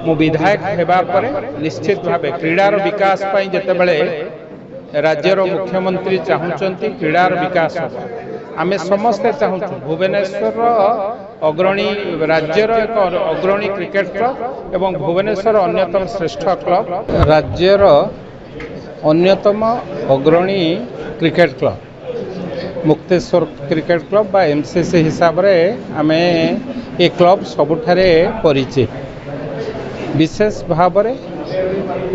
मु विधायक हेबा परे निश्चित भाव क्रीडार विकास पाई जेतेबेले राज्यर मुख्यमंत्री चाहूँगी क्रीडार विकास हो आमे समस्ते चाहूँ भुवनेश्वर अग्रणी राज्यर एक अग्रणी क्रिकेट क्लब एवं भुवनेश्वर अन्यतम श्रेष्ठ क्लब राज्यर अन्यतम अग्रणी cricket club Mukteshwar cricket club बा एमसीसी हिसाब रे आमे ए क्लब सबुठारे परिचित विशेष भाव में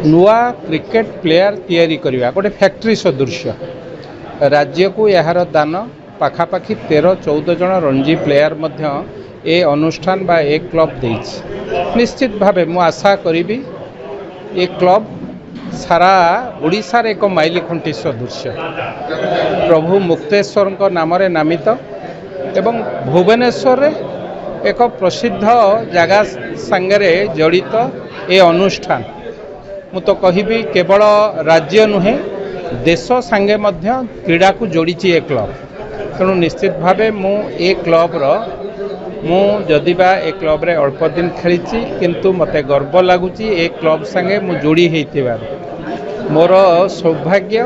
नुआ क्रिकेट प्लेयर तैयारी करवा गोटे फैक्ट्री सदृश राज्य को यार दान पाखापाखि 13-14 जन रणजी प्लेयर मध्य ए अनुष्ठान बा ए क्लब देछि निश्चित भाव मु आशा करी ए क्लब सारा ओडिशार एक माइल खुंटी सदृश प्रभु मुक्तेश्वर नाम नामित एवं भुवनेश्वर एक प्रसिद्ध जगह संगे जड़ित ए अनुष्ठान मु तो कहिबी केवल राज्य नुहे देश संगे मध्य क्रीड़ा को जोड़ी ए क्लब तेणु निश्चित भाव मु ए क्लब मु जदिबा ए क्लब रे अल्प दिन खेली किंतु मते गर्व लगुच ए क्लब संगे मु जोड़ी होइतिबार मोर सौभाग्य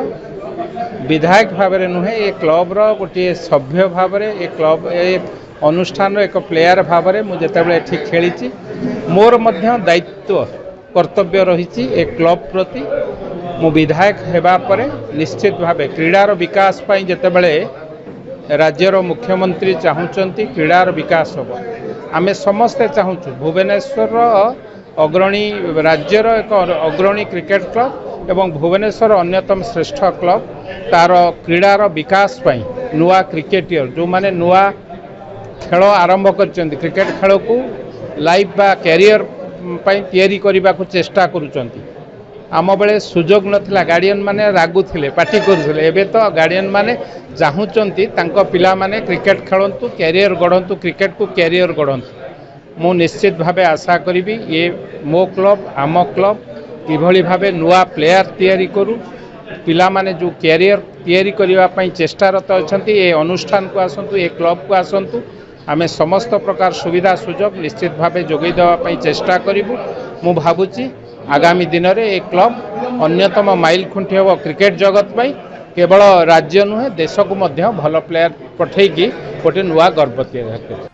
विधायक भाव में नुहे ए क्लब रो गोटे सभ्य भाव में ए क्लब ए अनुष्ठान एक प्लेयर भाव में मुझे ये खेली मोर मध्य दायित्व कर्तव्य रही ए क्लब प्रति मु विधायक हेबा परे निश्चित भाव क्रीडार विकास पाई जेतेबेले राज्यर मुख्यमंत्री चाहूँगी क्रीडार विकास हो आमे समस्ते चाहूँ भुवनेश्वर अग्रणी राज्यर एक अग्रणी क्रिकेट क्लब एवं भुवनेश्वर अन्यतम श्रेष्ठ क्लब तार क्रीडार विकास पाई नुआ क्रिकेटियर जो माने नुआ खेल आरंभ कर क्रिकेट खेल को लाइफ बा कैरियर तैयारी करने को चेष्टा करुँच आम बेले सुजोग नथिला गार्डियन माने रागुथिले पार्टी करुथिले एबे तो गार्डियन माने चाहूँगी पिला माने क्रिकेट खेलतु कैरियर गढ़ंतु क्रिकेट को कैरियर गढ़ंतु मु निश्चित भाव आशा करी ये मो क्लब आम क्लब किभली भाव नुआ प्लेयर तैयारी करू पिला माने जो कैरियर तैयारी करने चेष्टारत अच्छा ये अनुष्ठान को आसतु ये क्लब को आसतु आमे समस्त प्रकार सुविधा सुजोग निश्चित भाव जोगई देवाई चेष्टा करूँ मु भावुची आगामी दिन में एक क्लब अन्यतम माइल खुंटी हम क्रिकेट जगत पाई केवल राज्य नुहे देश को मध्य भल प्लेयर पठेकी गोटे नुआ गर्व तैयार